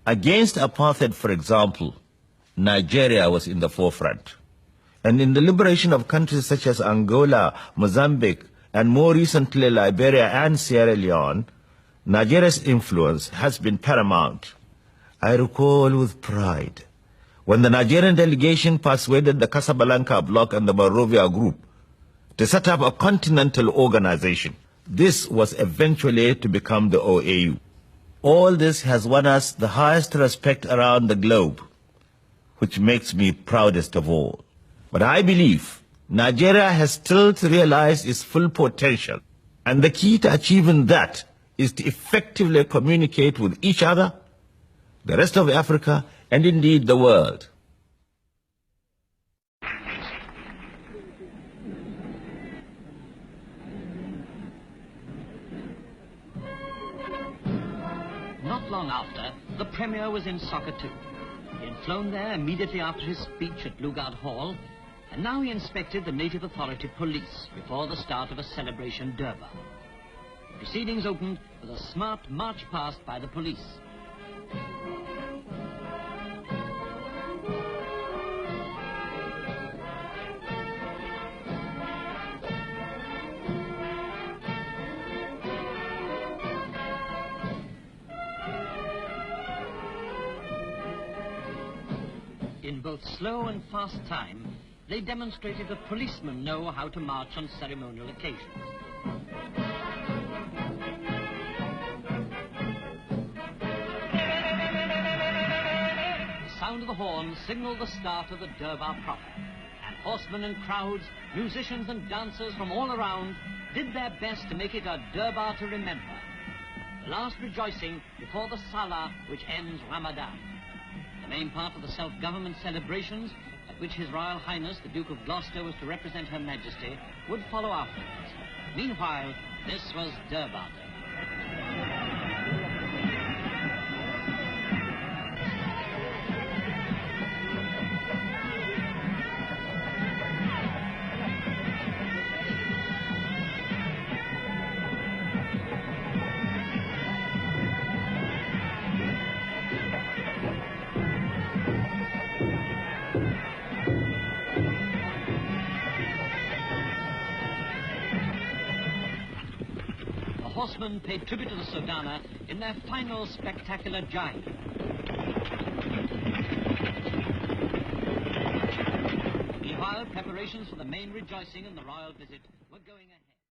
Against apartheid, for example, Nigeria was in the forefront. And in the liberation of countries such as Angola, Mozambique, and more recently Liberia and Sierra Leone, Nigeria's influence has been paramount. I recall with pride when the Nigerian delegation persuaded the Casablanca Bloc and the Monrovia Group to set up a continental organization. This was eventually to become the OAU. All this has won us the highest respect around the globe, which makes me proudest of all. But I believe Nigeria has still to realize its full potential, and the key to achieving that is to effectively communicate with each other, the rest of Africa, and indeed the world. Not long after, the Premier was in soccer too. He had flown there immediately after his speech at Lugard Hall, and now he inspected the native authority police before the start of a celebration Durbar. Proceedings opened with a smart march past by the police. In both slow and fast time, they demonstrated that policemen know how to march on ceremonial occasions. The sound of the horn signaled the start of the Durbar proper, and horsemen and crowds, musicians and dancers from all around did their best to make it a Durbar to remember. The last rejoicing before the Salah which ends Ramadan. The main part of the self-government celebrations, at which His Royal Highness the Duke of Gloucester was to represent Her Majesty, would follow afterwards. Meanwhile, this was Durbar Day. Horsemen paid tribute to the Sodana in their final spectacular jive. Meanwhile, preparations for the main rejoicing and the royal visit